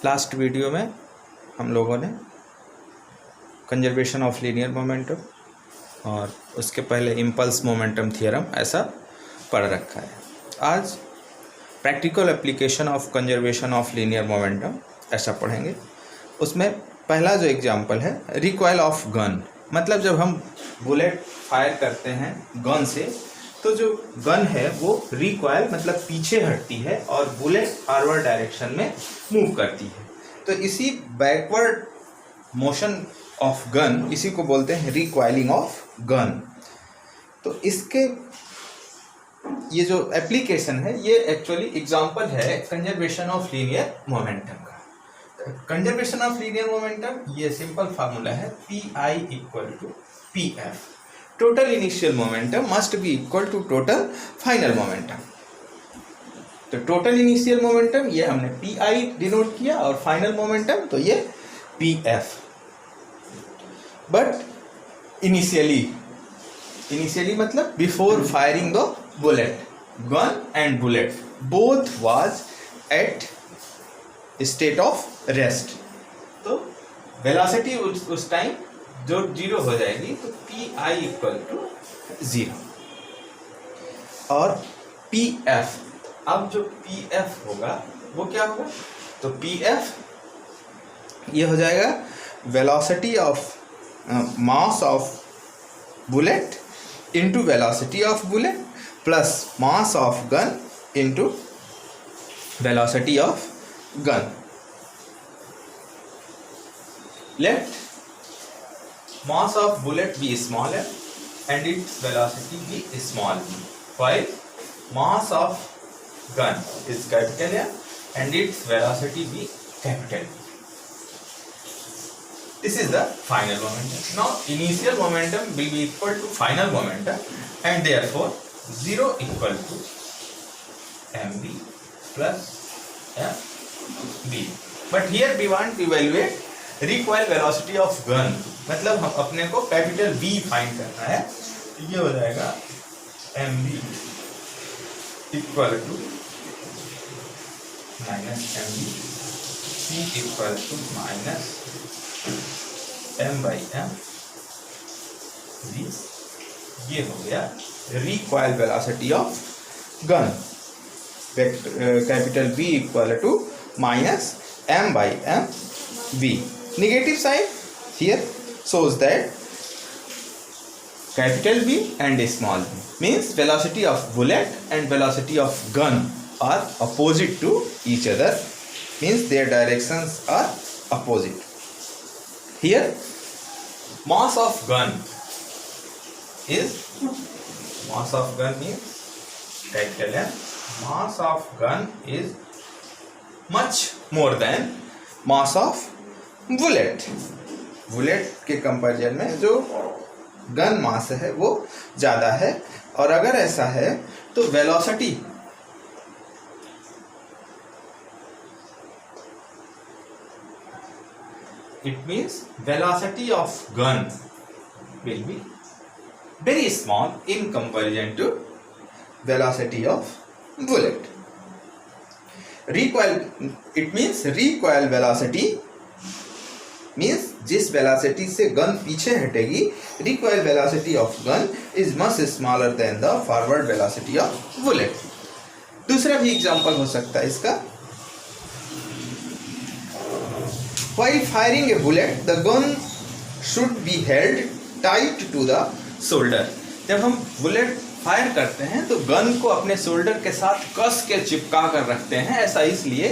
Last video में हम लोगों ने कंजर्वेशन ऑफ लीनियर मोमेंटम और उसके पहले इम्पल्स मोमेंटम थ्योरम ऐसा पढ़ रखा है। आज practical application of conservation of linear momentum ऐसा पढ़ेंगे। उसमें पहला जो एग्जांपल है रिकॉइल ऑफ गन, मतलब जब हम बुलेट फायर करते हैं गन से तो जो गन है वो रिकॉइल मतलब पीछे हटती है और बुलेट फॉरवर्ड डायरेक्शन में मूव करती है। तो इसी बैकवर्ड मोशन ऑफ गन इसी को बोलते हैं रिकॉइलिंग ऑफ गन। तो इसके ये जो एप्लीकेशन है ये एक्चुअली एग्जांपल है कंजर्वेशन ऑफ लीनियर मोमेंटम का। कंजर्वेशन ऑफ लीनियर मोमेंटम ये सिंपल फार्मूला है PI equal to PF। Total initial momentum must be equal to total final momentum. तो टोटल इनिशियल मोमेंटम ये हमने PI डिनोट किया और final momentum तो ये PF। बट इनिशियली मतलब before firing the bullet, gun and bullet both was at state of rest. तो velocity उस टाइम जो 0 हो जाएगी तो PI इक्वल टू 0 और PF। अब जो PF होगा वो क्या होगा, तो PF ये हो जाएगा velocity of mass of bullet into velocity of bullet plus mass of gun into velocity of gun. Let mass of bullet be smaller and its velocity be small, while mass of gun is capital M and its velocity be capital B. This is the final momentum. Now initial momentum will be equal to final momentum and therefore 0 equal to mv plus mb. But here we want to evaluate recoil velocity of gun, मतलब हम अपने को capital B find करना है। ये हो जाएगा mv equal to minus mv, c equal to minus m by m v। ये हो गया recoil velocity of gun. Capital B equal to minus m by m v। Negative side here shows that capital B and small b means velocity of bullet and velocity of gun are opposite to each other, means their directions are opposite. Here mass of gun means capital M. Mass of gun is much more than mass of bullet के comparison में जो gun मास है वो ज़्यादा है। और अगर ऐसा है तो velocity it means velocity of gun will be very small in comparison to velocity of bullet. Recoil it means recoil velocity means जिस वेलोसिटी से गन पीछे हटेगी, recoil velocity of gun is much smaller than the forward velocity of bullet. दूसरा भी example हो सकता है इसका। While firing a bullet the gun should be held tight to the shoulder. जब हम बुलेट फायर करते हैं तो गन को अपने शोल्डर के साथ कस के चिपका कर रखते हैं। ऐसा इसलिए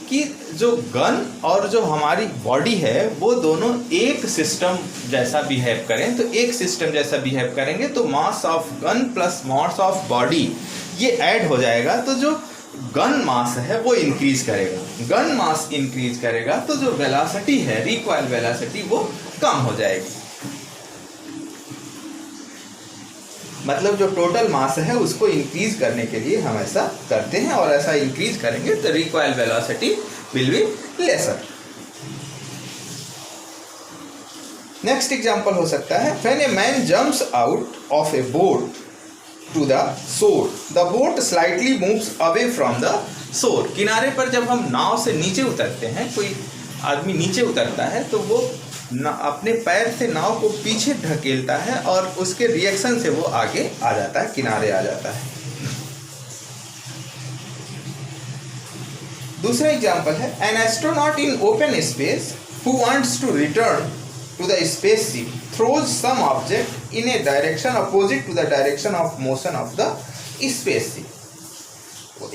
कि जो गन और जो हमारी बॉडी है वो दोनों एक सिस्टम जैसा बिहेव करें। तो एक सिस्टम जैसा बिहेव करेंगे तो mass of gun plus mass of body ये ऐड हो जाएगा, तो जो गन मास है वो इंक्रीज करेगा। गन मास इंक्रीज करेगा तो जो वेलोसिटी है रिकॉइल वेलोसिटी वो कम हो जाएगी। मतलब जो टोटल मास है उसको इंक्रीज करने के लिए हम ऐसा करते हैं और ऐसा इंक्रीज करेंगे तो recoil velocity will be lesser. Next example हो सकता है when a man jumps out of A boat to the shore, the boat slightly moves away from the शोर, किनारे पर जब हम नाव से नीचे उतरते हैं, कोई आदमी नीचे उतरता है तो वो अपने पैर से नाव को पीछे ढकेलता है और उसके रिएक्शन से वो आगे आ जाता है, किनारे आ जाता है। दूसरा एग्जाम्पल है, an astronaut in open space who wants to return to the spaceship throws some object in a direction opposite to the direction of motion of the spaceship.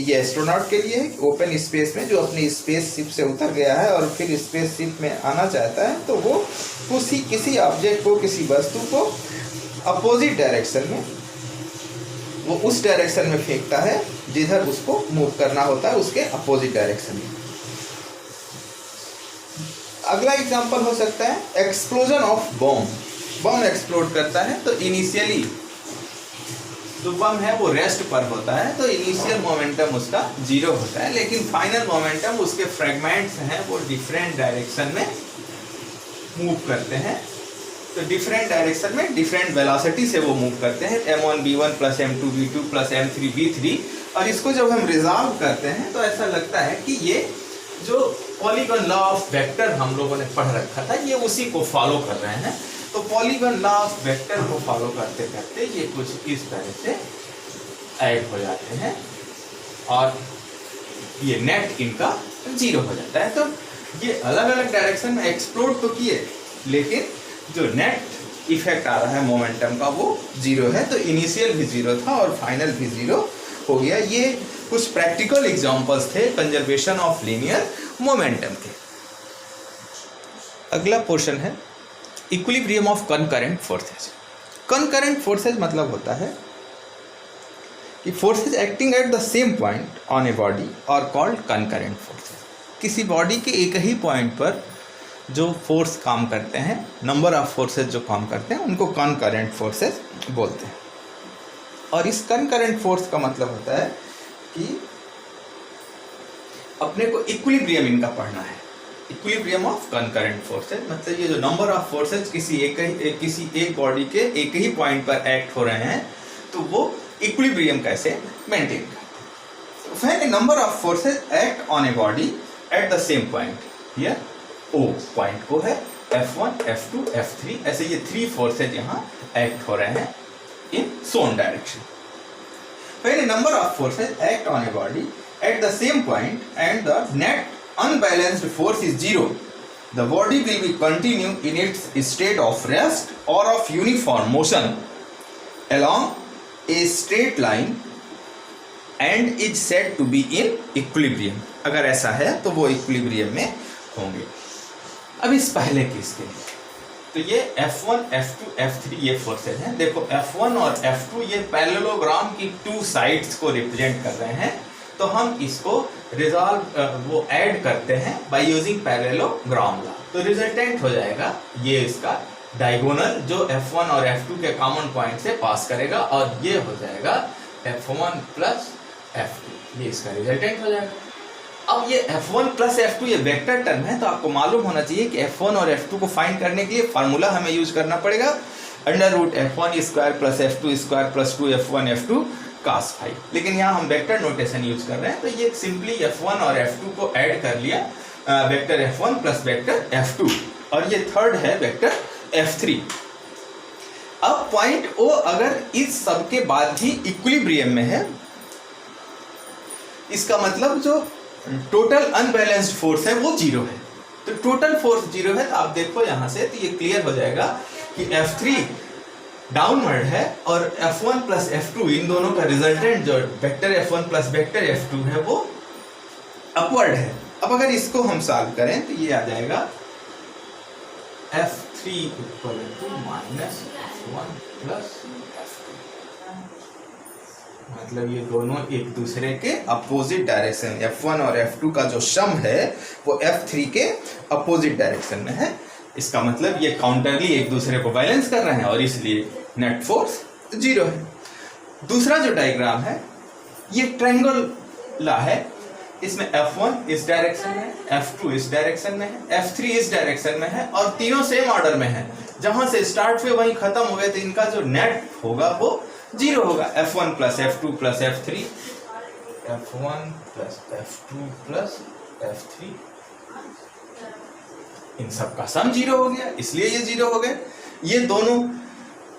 ये एस्ट्रोनॉट के लिए है, ओपन स्पेस में जो अपनी spaceship से उतर गया है और फिर स्पेसशिप में आना चाहता है, तो वो किसी ऑब्जेक्ट को, किसी वस्तु को अपोजिट डायरेक्शन में, वो उस डायरेक्शन में फेंकता है जिधर उसको मूव करना होता है, उसके अपोजिट डायरेक्शन में। अगला एग्जांपल हो सकता है, explosion of bomb. Bomb explode करता है तो इनिशियली जो बम है वो रेस्ट पर होता है, तो इनिशियल मोमेंटम उसका 0 होता है, लेकिन फाइनल मोमेंटम, उसके फ्रेगमेंट्स हैं वो डिफरेंट डायरेक्शन में मूव करते हैं। तो डिफरेंट डायरेक्शन में डिफरेंट वेलोसिटी से वो मूव करते हैं, m1v1 plus m2v2 plus m3v3। और इसको जब हम रिजॉल्व करते हैं तो ऐसा लगता है कि ये जो पॉलीगॉन लॉ ऑफ वेक्टर हम लोगों ने पढ़ रखा था, ये उसी को फॉलो कर रहे हैं। तो पॉलीगॉन लॉ ऑफ वेक्टर को फॉलो करते करते ये कुछ इस तरह से ऐड हो जाते हैं और ये नेट इनका 0 हो जाता है। तो ये अलग अलग डायरेक्शन में एक्सप्लोड तो किए, लेकिन जो नेट इफेक्ट आ रहा है मोमेंटम का वो 0 है। तो इनिशियल भी 0 था और फाइनल भी 0 हो गया। ये कुछ प्रैक्टिकल एग्जांपल्स थे कंजर्वेशन ऑफ लीनियर मोमेंटम के। अगला पोर्शन है equilibrium of concurrent forces. Concurrent forces मतलब होता है कि forces acting at the same point on a body और कॉल्ड कनकरेंट फोर्सेज। किसी बॉडी के एक ही पॉइंट पर जो फोर्स काम करते हैं, नंबर ऑफ फोर्सेज जो काम करते हैं, उनको कनकरेंट फोर्सेज बोलते हैं। और इस कनकरेंट फोर्स का मतलब होता है कि अपने को इक्विलिब्रियम इनका पढ़ना है। इक्विलिब्रियम ऑफ कनकरेंट फोर्सेज मतलब ये जो नंबर ऑफ फोर्सेज किसी एक बॉडी के एक ही पॉइंट पर एक्ट हो रहे हैं, तो वो इक्विलिब्रियम कैसे मेंटेन करते हैं। When A number of forces act on a body at the same point, here O point को है F1, F2, F3, ऐसे ये 3 फोर्सेज यहाँ एक्ट हो रहे हैं इन सोन direction. When a number of forces act on a body at the same point and the net unbalanced force is 0, the body will be continue in its state of rest or of uniform motion along a straight line and is said to be in equilibrium। अगर ऐसा है तो वो equilibrium में होंगे। अब इस पहले केस के लिए तो ये F1, F2, F3 ये फोर्सेज हैं। देखो F1 और F2 ये पैरेललोग्राम की 2 साइड्स को रिप्रेजेंट कर रहे हैं, तो हम इसको रिजॉल्व वो ऐड करते हैं बाय यूजिंग पैरेललोग्राम लॉ। तो रिजल्टेंट हो जाएगा ये इसका डायगोनल जो F1 और F2 के कॉमन पॉइंट से पास करेगा, और ये हो जाएगा F1 प्लस F2, ये इसका रिजल्टेंट हो जाएगा। अब ये F1 प्लस F2 ये वेक्टर टर्म है, तो आपको मालूम होना चाहिए कि F1 और F2 को फाइंड करने के लिए फार्मूला हमें यूज करना पड़ेगा, √F1 square plus F2 square plus 2F1 F2 cos phi. लेकिन यहाँ हम वेक्टर नोटेशन यूज कर रहे हैं, तो ये सिंपली F1 और F2 को ऐड कर लिया, vector F1 plus vector F2, और ये थर्ड है वेक्टर F3। अब पॉइंट O अगर इस सब के बाद भी इक्विलिब्रियम में है, इसका मतलब जो टोटल अनबैलेंस्ड फोर्स है वो 0 है। तो टोटल फोर्स 0 है, तो आप देखो यहाँ से तो ये क्लियर हो जाएगा कि F3 डाउनवर्ड है और F1 प्लस F2 इन दोनों का रिजल्टेंट जो vector F1 plus vector F2 है वो अपवर्ड है। अब अगर इसको हम सॉल्व करें तो ये आ जाएगा F3 equal to minus F1 plus F2, मतलब ये दोनों एक दूसरे के अपोजिट डायरेक्शन, F1 और F2 का जो सम है वो F3 के अपोजिट डायरेक्शन में है। इसका मतलब ये काउंटरली एक दूसरे को बैलेंस कर रहे हैं और इसलिए नेट फोर्स 0 है। दूसरा जो डायग्राम है ये ट्रायंगल ला है, इसमें F1 इस डायरेक्शन में है, F2 इस डायरेक्शन में है, F3 इस डायरेक्शन में है, और तीनों सेम ऑर्डर में है। जहां से स्टार्ट हुए वहीं खत्म हो गए, तो इनका जो नेट होगा वो 0 होगा। F1 plus F2 plus F3 F1 plus F2 plus F3, इन सब का सम 0 हो गया, इसलिए ये 0 हो गए। ये दोनों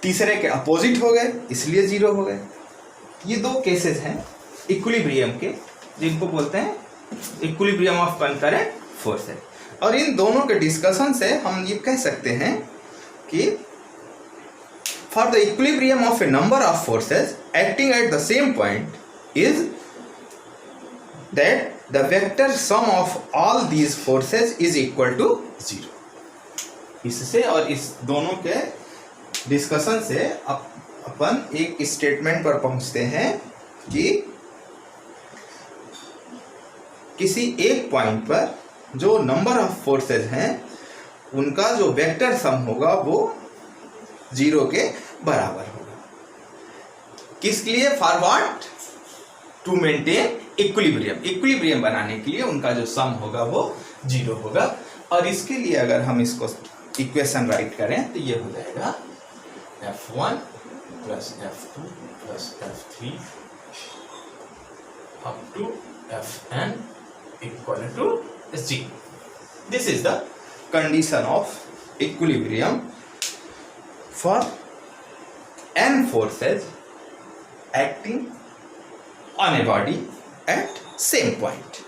तीसरे के अपोजिट हो गए, इसलिए 0 हो गए। ये दो केसेस हैं इक्विलिब्रियम के, जिनको बोलते हैं इक्विलिब्रियम ऑफ कंकरेंट फोर्सेस। और इन दोनों के डिस्कशन से हम ये कह सकते हैं कि for the equilibrium of a number of forces acting at the same point is that the vector sum of all these forces is equal to 0। इससे और इस दोनों के डिस्कशन से अपन एक स्टेटमेंट पर पहुंचते हैं कि किसी एक पॉइंट पर जो नंबर ऑफ फोर्सेस हैं उनका जो वेक्टर सम होगा वो 0 के बराबर होगा। किसके लिए? For what? To maintain equilibrium. Equilibrium बनाने के लिए उनका जो सम होगा वो 0 होगा। और इसके लिए अगर हम इसको इक्वेशन राइट करें तो ये हो जाएगा F1 plus F2 plus F3 up to Fn equal to 0. This is the condition of equilibrium for n forces acting on a body at same point.